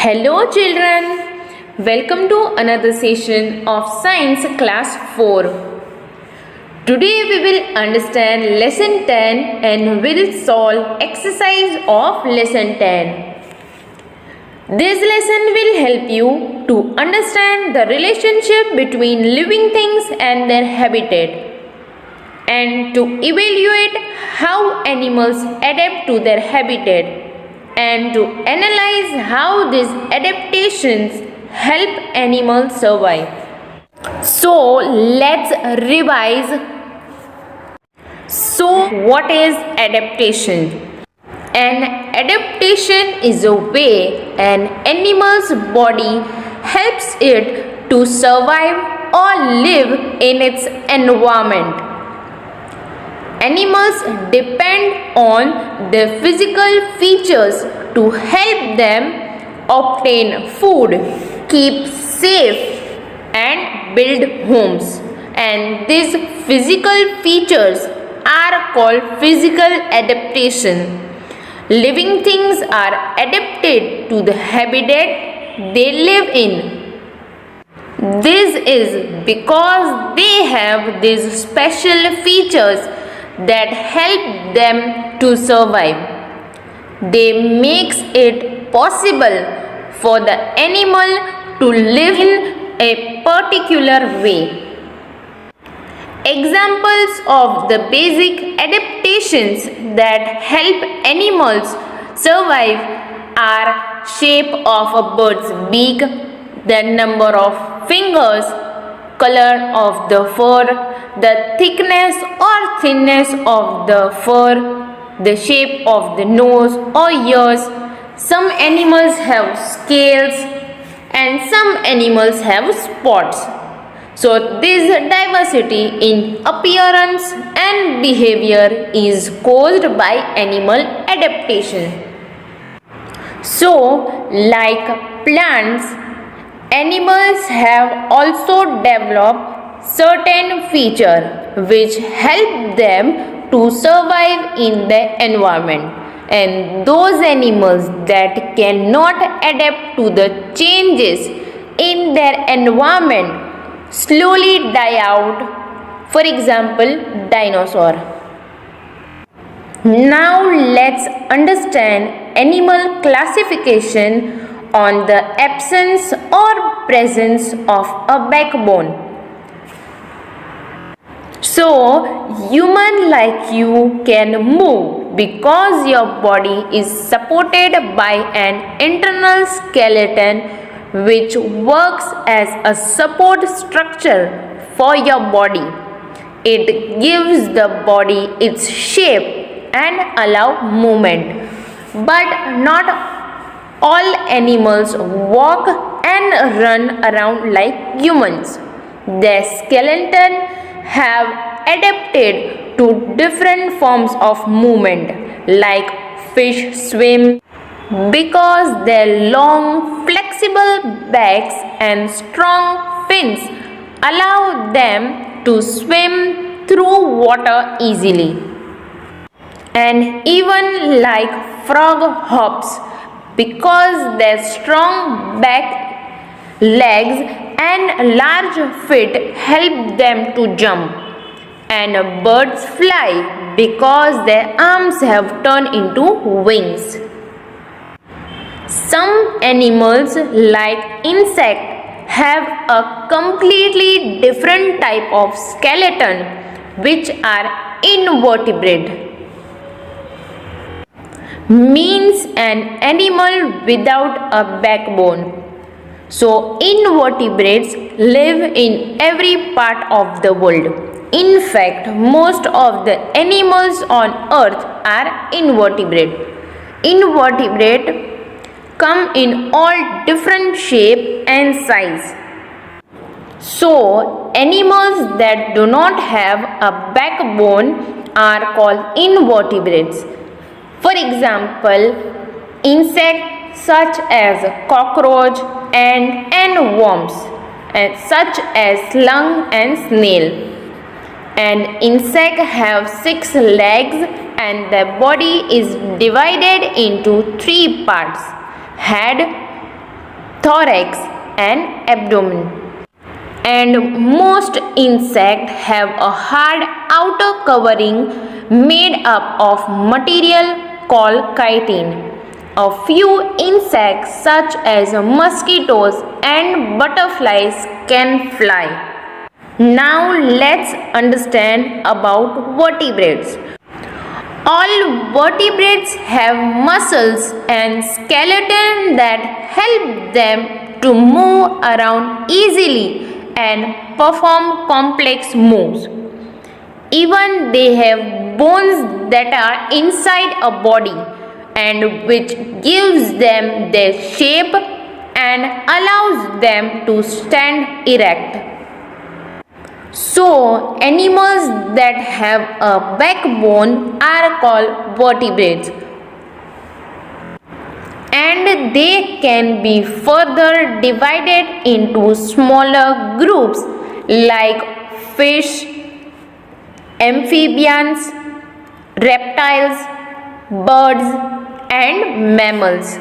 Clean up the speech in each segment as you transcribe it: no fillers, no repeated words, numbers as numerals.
Hello children, welcome to another session of Science Class 4. Today we will understand Lesson 10 and will solve exercise of Lesson 10. This lesson will help you to understand the relationship between living things and their habitat and to evaluate how animals adapt to their habitat and to analyze how these adaptations help animals survive. So let's revise. So what is adaptation? An adaptation is a way an animal's body helps it to survive or live in its environment. Animals depend on their physical features to help them obtain food, keep safe, and build homes. And these physical features are called physical adaptation. Living things are adapted to the habitat they live in. This is because they have these special features that help them to survive. They makes it possible for the animal to live in a particular way. Examples of the basic adaptations that help animals survive are shape of a bird's beak, the number of fingers, color of the fur, the thickness or thinness of the fur, the shape of the nose or ears. Some animals have scales and some animals have spots. So this diversity in appearance and behavior is caused by animal adaptation. So like plants, animals have also developed certain features which help them to survive in the environment, and those animals that cannot adapt to the changes in their environment slowly die out. For example, dinosaur. Now let's understand animal classification on the absence or presence of a backbone. So, human like you can move because your body is supported by an internal skeleton which works as a support structure for your body. It gives the body its shape and allow movement. But not all animals walk and run around like humans. Their skeleton have adapted to different forms of movement, like fish swim because their long flexible backs and strong fins allow them to swim through water easily. And even like frog hops because their strong back legs and large feet help them to jump. And birds fly because their arms have turned into wings. Some animals like insects have a completely different type of skeleton which are invertebrate. Means an animal without a backbone. So invertebrates live in every part of the world. In fact, most of the animals on earth are invertebrate. Invertebrates come in all different shape and size. So animals that do not have a backbone are called invertebrates. For example, insects such as cockroach, ant and worms, and such as slug and snail. An insect have 6 legs and their body is divided into 3 parts: head, thorax, and abdomen. And most insects have a hard outer covering made up of material called chitin. A few insects such as mosquitoes and butterflies can fly. Now let's understand about vertebrates. All vertebrates have muscles and skeleton that help them to move around easily and perform complex moves. Even they have bones that are inside a body and which gives them their shape and allows them to stand erect. So, animals that have a backbone are called vertebrates, and they can be further divided into smaller groups like fish, amphibians, reptiles, birds, and mammals.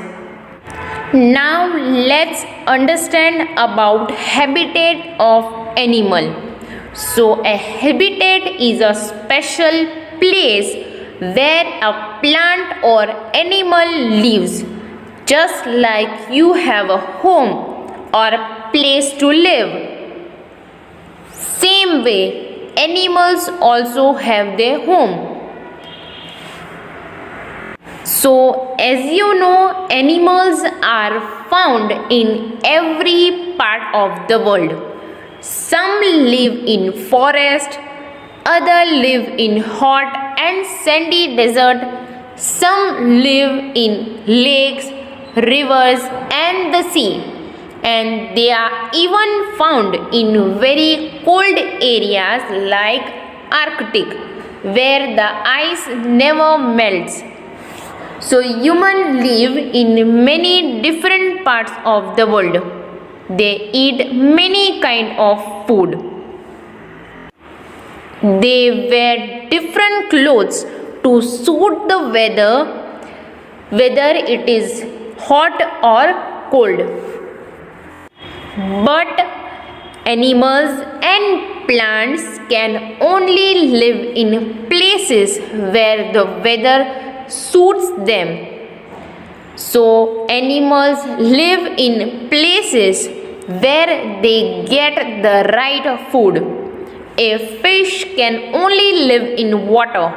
Now let's understand about habitat of animal. So a habitat is a special place where a plant or animal lives, just like you have a home or a place to live. Same way, animals also have their home. So, as you know, animals are found in every part of the world. Some live in forest, others live in hot and sandy desert. Some live in lakes, rivers, and the sea. And they are even found in very cold areas like Arctic, where the ice never melts. So humans live in many different parts of the world. They eat many kind of food. They wear different clothes to suit the weather, whether it is hot or cold. But animals and plants can only live in places where the weather suits them. So animals live in places where they get the right food. A fish can only live in water.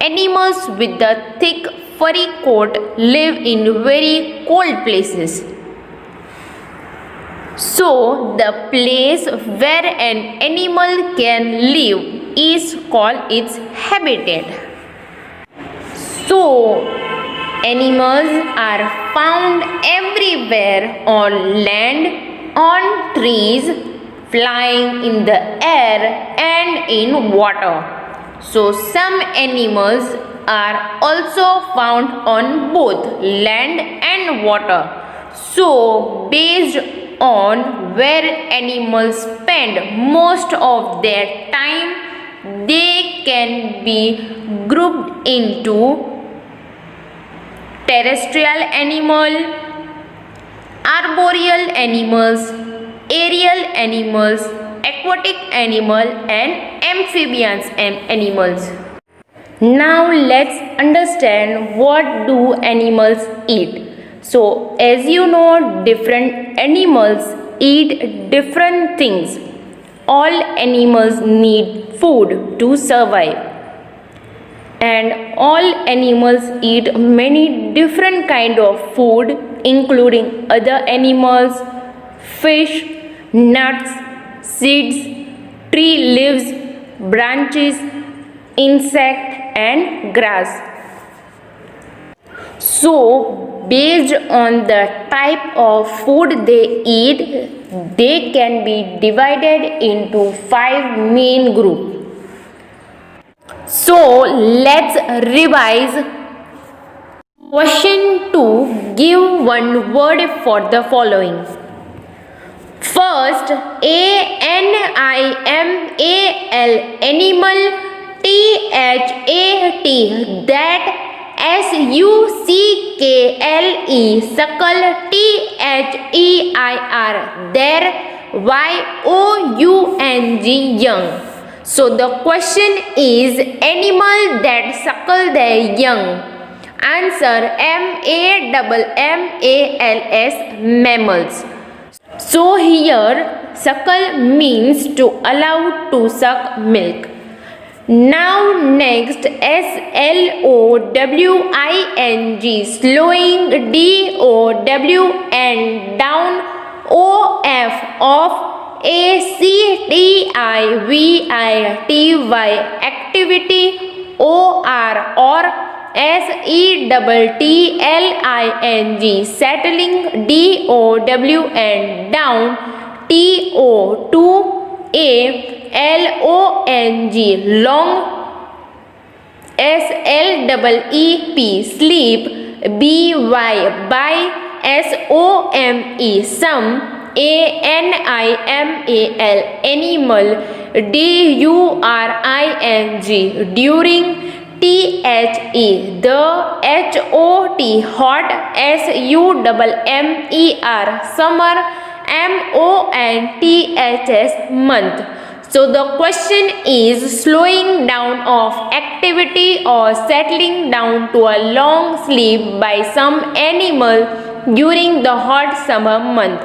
Animals with a thick furry coat live in very cold places. So the place where an animal can live is called its habitat. So, animals are found everywhere on land, on trees, flying in the air and in water. So, some animals are also found on both land and water. So, based on where animals spend most of their time, they can be grouped into terrestrial animal, arboreal animals, aerial animals, aquatic animal, and amphibians animals. Now let's understand what do animals eat. So as you know, different animals eat different things. All animals need food to survive. And all animals eat many different kind of food, including other animals, fish, nuts, seeds, tree leaves, branches, insect and grass. So based on the type of food they eat, they can be divided into 5 main groups. So let's revise. Question 2. Give one word for the following. First, animal, THAT, that S-U-C-K-L-E, suckle, T-H-E-I-R, there, Y-O-U-N-G, young. So the question is animal that suckle their young. Answer M-A-M-M-A-L-S, mammals. So here suckle means to allow to suck milk. Now next S-L-O-W-I-N-G, slowing, D-O-W-N, down, O-F, off, A-C-T-I-V-I-T-Y, activity, O-R, or S-E-T-T-L-I-N-G, settling, D-O-W-N, down, T-O, A-L-O-N-G, long, S-L-E-E-P, sleep, B-Y, by, S-O-M-E, some, A-N-I-M-A-L, animal, D-U-R-I-N-G, during, T-H-E, the, H-O-T, hot, S-U-M-M-E-R, summer, M-O-N-T-H-S, month. So the question is slowing down of activity or settling down to a long sleep by some animal during the hot summer month.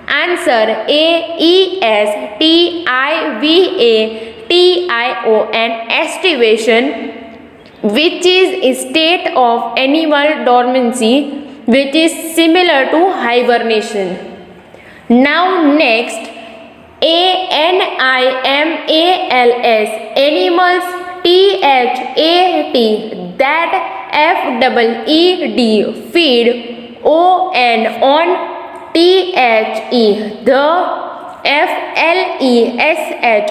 Answer A-E-S-T-I-V-A-T-I-O-N, estivation, which is a state of animal dormancy which is similar to hibernation. Now next A-N-I-M-A-L-S, animals, T-H-A-T, that, F-E-E-D, feed, O-N, on, T-H-E, the, F-L-E-S-H,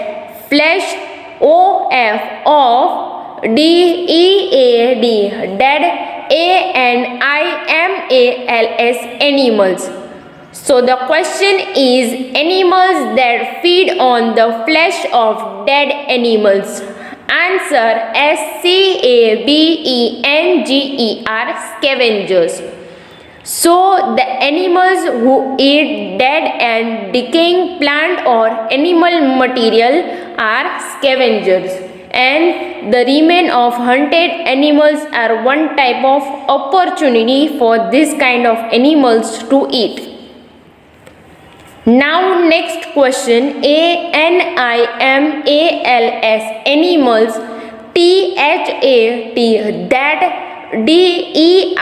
flesh, O-F, off, D-E-A-D, dead, A-N-I-M-A-L-S, animals. So the question is animals that feed on the flesh of dead animals. Answer S-C-A-V-E-N-G-E-R, scavengers. So the animals who eat dead and decaying plant or animal material are scavengers, and the remain of hunted animals are one type of opportunity for this kind of animals to eat. Now next question, A-N-I-M-A-L-S, animals, T-H-A-T, that, D-E-R-I-V-E,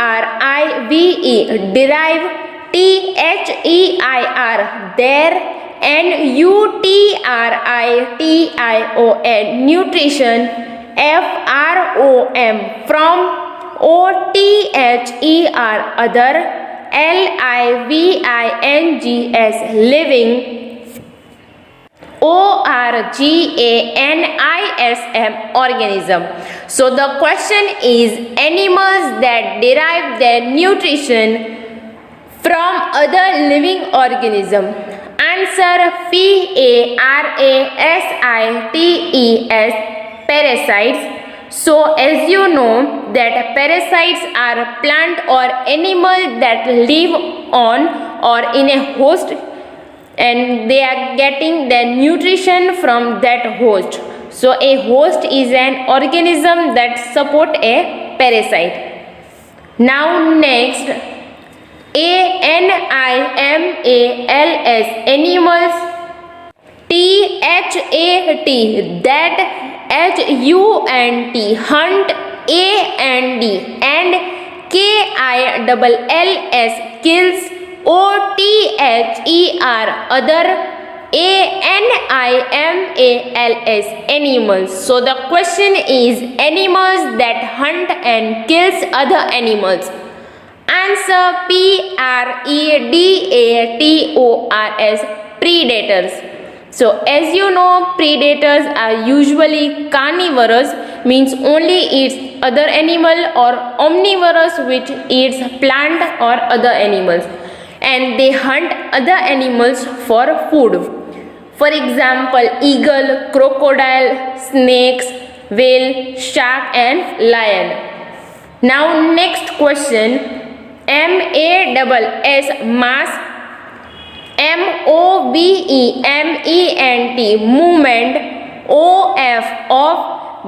derive, T-H-E-I-R, there, N-U-T-R-I-T-I-O-N, nutrition, F-R-O-M, from, O-T-H-E-R, other, L-I-V-I-N-G-S, living, O-R-G-A-N-I-S-M, organism. So the question is animals that derive their nutrition from other living organism. Answer P-A-R-A-S-I-T-E-S, parasites. So as you know that parasites are plant or animal that live on or in a host, and they are getting their nutrition from that host. So a host is an organism that support a parasite. Now next, A-N-I-M-A-L-S, animals, T-H-A-T, that, H-U-N-T, hunt, A-N-D, and K-I-L-L-S, kills, O-T-H-E-R, other, A-N-I-M-A-L-S, animals. So the question is animals that hunt and kills other animals. Answer P-R-E-D-A-T-O-R-S, predators. So as you know, predators are usually carnivorous, means only eats other animal, or omnivorous, which eats plant or other animals, and they hunt other animals for food. For example, eagle, crocodile, snakes, whale, shark and lion. Now next question, MASS mass, MOVEMENT movement, of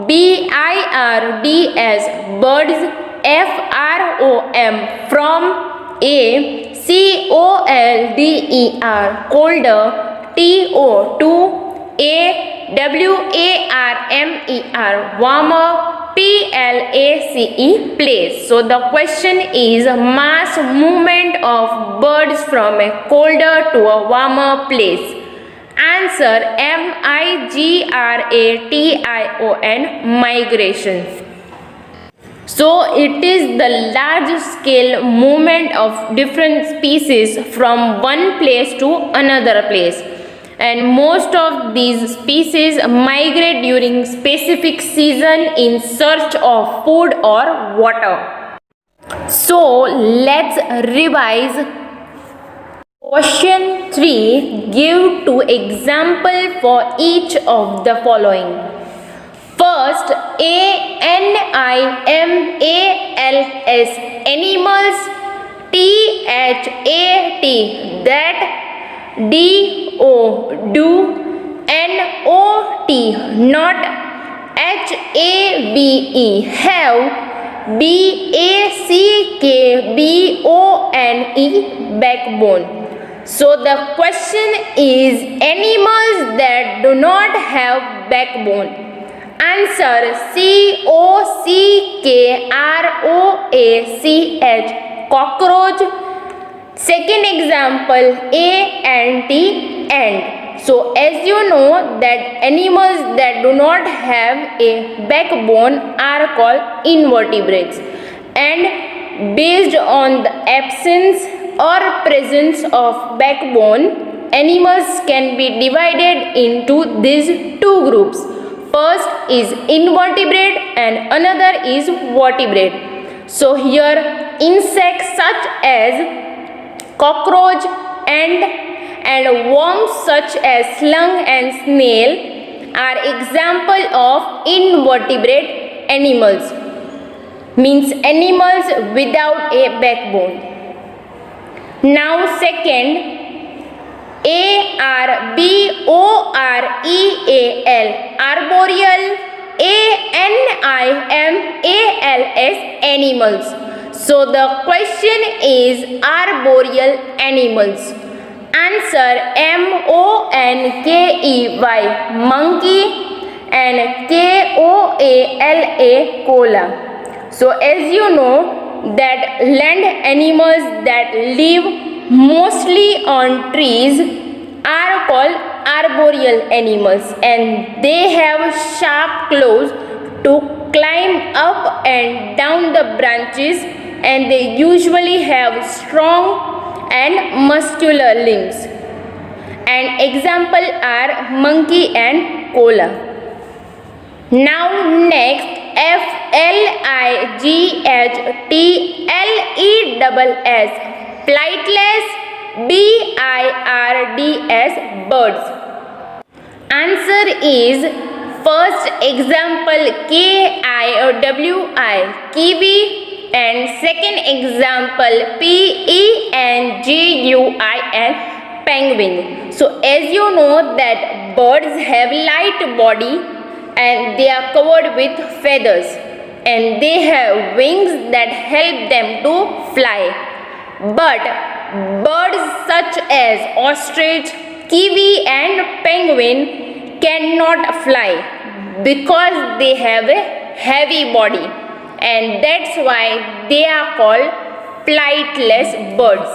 BIRDS birds, FROM from, COLDER colder, TO2, AWARMER warmer, PLACE place. So the question is mass movement of birds from a colder to a warmer place. Answer MIGRATION migration. So it is the large scale movement of different species from one place to another place, and most of these species migrate during specific season in search of food or water. So let's revise. Question 3, give 2 example for each of the following. First, ANIMALS animals, THAT that, DO do, NOT not, HAVE have, BACKBONE backbone. So the question is animals that do not have backbone. Answer COCKROACH cockroach. Second example, ant. So as you know that animals that do not have a backbone are called invertebrates, and based on the absence or presence of backbone, animals can be divided into these two groups. First is invertebrate and another is vertebrate. So here insects such as cockroach, ant, and worms such as slug and snail are example of invertebrate animals, means animals without a backbone. Now second, ARBOREAL arboreal, ANIMALS animals. So the question is arboreal animals. Answer MONKEY monkey and KOALA koala. So as you know that land animals that live mostly on trees are called arboreal animals, and they have sharp claws to climb up and down the branches, and they usually have strong and muscular limbs. And example are monkey and koala. Now next, FLIGHTLESS flightless, BIRDS birds. Answer is first example KIWI kiwi, and second example PENGUIN penguin. So as you know that birds have light body and they are covered with feathers, and they have wings that help them to fly. But birds such as ostrich, kiwi and penguin cannot fly because they have a heavy body, and that's why they are called flightless birds.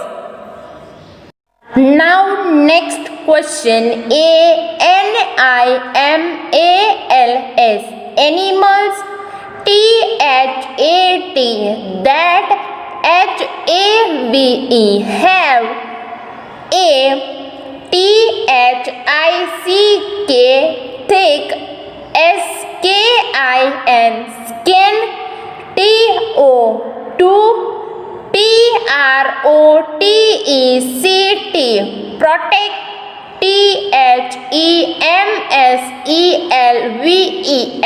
Now next question, ANIMALS animals, THAT that, HAVE have, THICK thick, SKIN skin, TO2 PROTECT protect,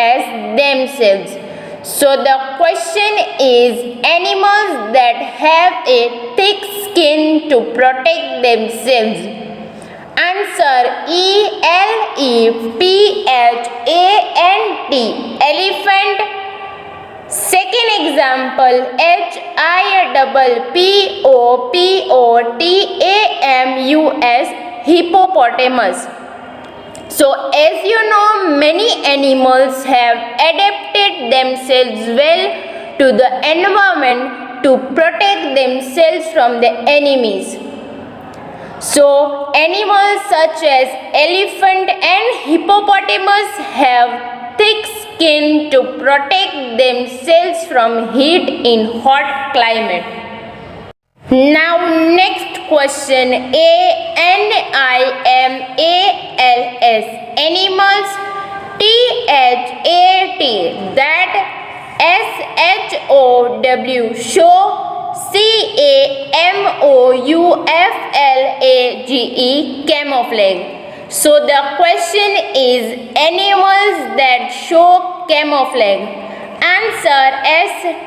THEMSELVES themselves. So the question is animals that have a thick skin to protect themselves. Answer elephant. Elephant. Second example hippopotamus. Hippopotamus. So as you know, many animals have adapted themselves well to the environment to protect themselves from the enemies. So animals such as elephant and hippopotamus have thick skin to protect themselves from heat in hot climate. Now next question animals. Animals THAT that SHOW show CAMOUFLAGE camouflage. So the question is animals that show camouflage. Answer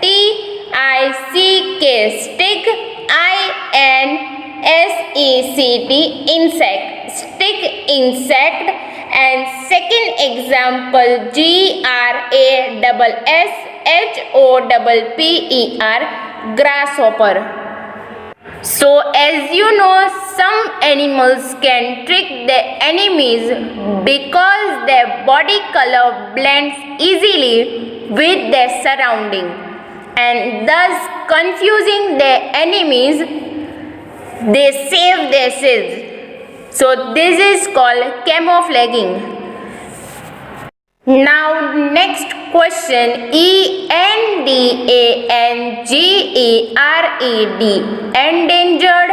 STICK stick INSECT insect. Stick insect. And second example GRASSHOPPER grasshopper. So as you know, some animals can trick their enemies because their body color blends easily with their surrounding and thus confusing their enemies, they save their selves. So this is called camouflaging. Now next question ENDANGERED endangered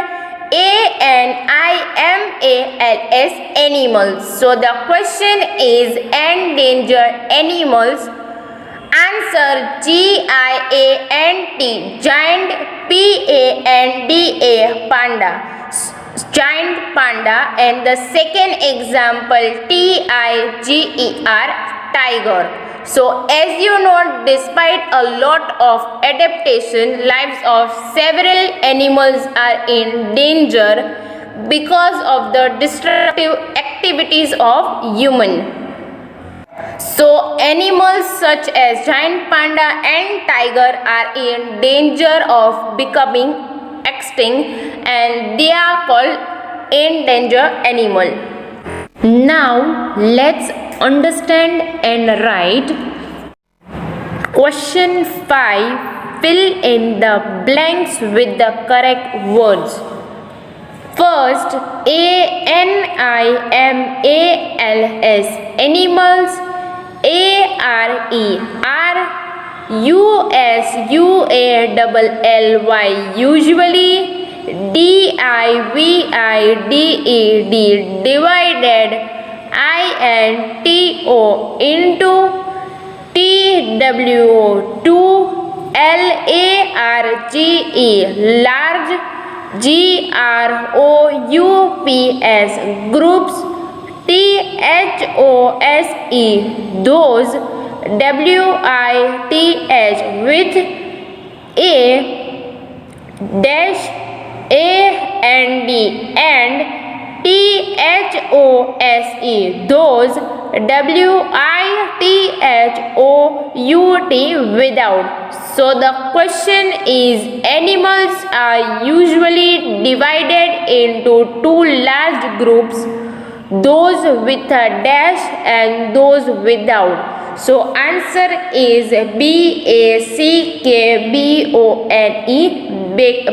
ANIMALS animals. So the question is endangered animals. Answer GIANT giant PANDA panda. Giant panda. And the second example TIGER tiger. So as you know, despite a lot of adaptation, lives of several animals are in danger because of the destructive activities of human. So animals such as giant panda and tiger are in danger of becoming extinct and they are called endangered animal. Now let's understand and write question 5. Fill in the blanks with the correct words. First, ANIMALS animals. ARERUSUALLY usually. DIVIDED divided. INTO into. TWO LARGE large. GROUPS groups. THOSE those. WITH with. A dash AND and. THOSE those. WITHOUT without. So the question is animals are usually divided into two large groups, those with a dash and those without. So answer is BACKBONE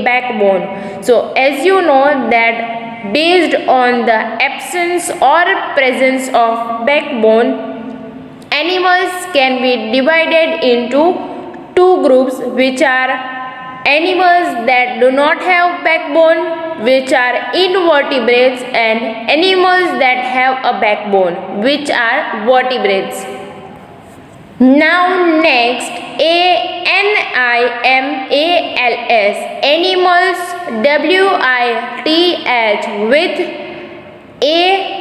backbone. So as you know that based on the absence or presence of backbone, animals can be divided into two groups, which are animals that do not have backbone, which are invertebrates, and animals that have a backbone, which are vertebrates. Now next, ANIMALS animals. WITH with. A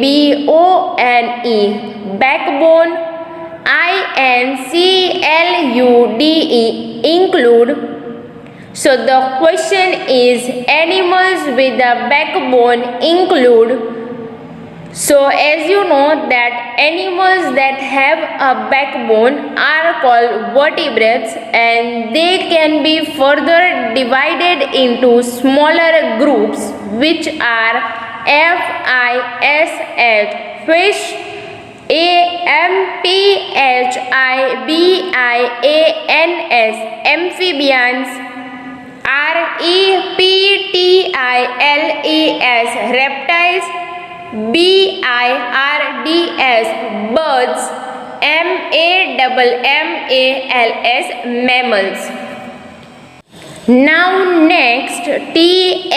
BACKBONE backbone. include. So the question is, animals with a backbone include. So as you know that animals that have a backbone are called vertebrates, and they can be further divided into smaller groups which are FISH, fish, AMPHIBIANS, amphibians, REPTILES, reptiles, BIRDS, birds, MAMMALS, mammals. Now next, THE,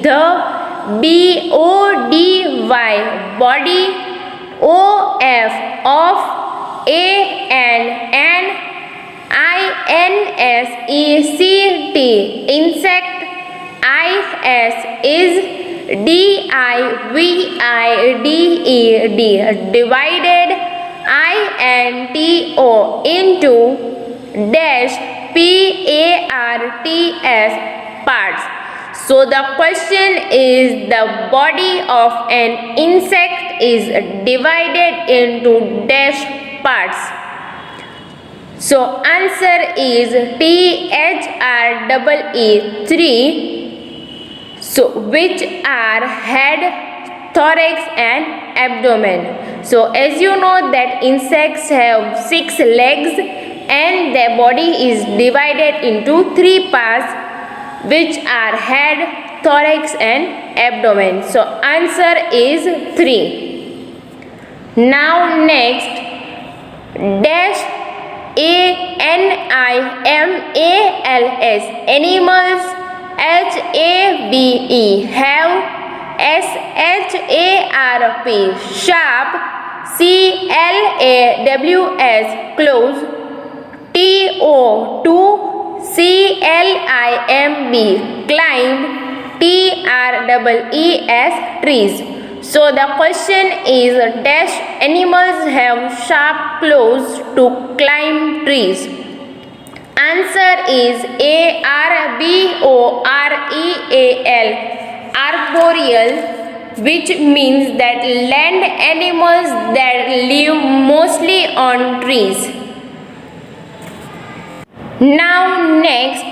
the, BODY, body, OF, of, AN, INSECT, insect, is, DIVIDED, divided, INTO, into, dash, PARTS, parts. So the question is, the body of an insect is divided into dash parts. So answer is THREE, 3. So which are head, thorax and abdomen. So as you know that insects have 6 legs and their body is divided into 3 parts, which are head, thorax and abdomen. So answer is 3. Now next, dash ANIMALS, animals, HAVE, have, SHARP, sharp, CLAWS, close, TO, CLIMB, climb, TREES, trees. So the question is, dash animals have sharp claws to climb trees. Answer is ARBOREAL, arboreal, which means that land animals that live mostly on trees. Now next,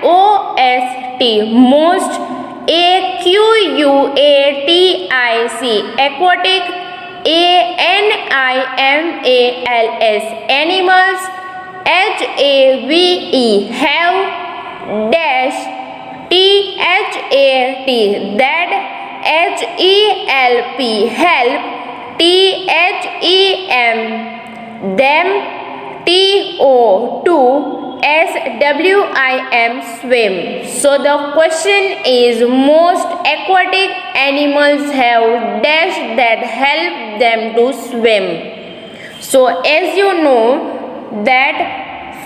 MOST, most, AQUATIC, aquatic, ANIMALS, animals, HAVE, have, dash, THAT, that, HELP, help, THEM, them, TO, SWIM, swim. So the question is, most aquatic animals have dash that help them to swim. So as you know that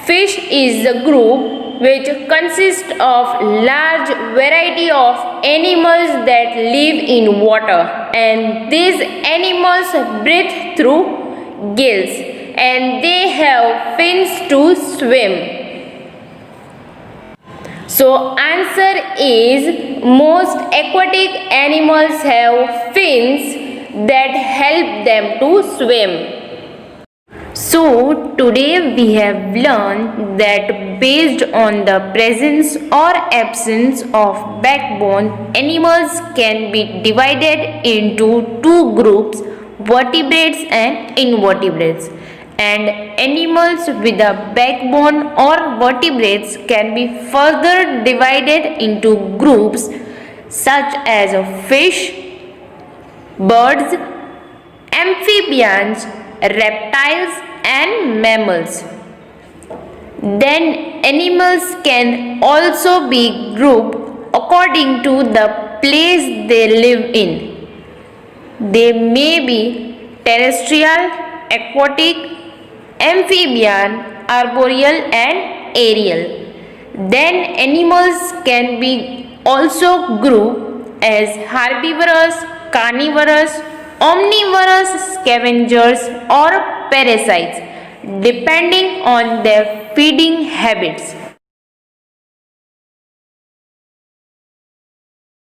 fish is a group which consists of large variety of animals that live in water, and these animals breathe through gills and they have fins to swim. So answer is, most aquatic animals have fins that help them to swim. So today we have learned that based on the presence or absence of backbone, animals can be divided into 2 groups, vertebrates and invertebrates. And animals with a backbone or vertebrates can be further divided into groups such as fish, birds, amphibians, reptiles and mammals. Then animals can also be grouped according to the place they live in. They may be terrestrial, aquatic, amphibian, arboreal and aerial. Then animals can be also grouped as herbivorous, carnivorous, omnivorous, scavengers or parasites depending on their feeding habits.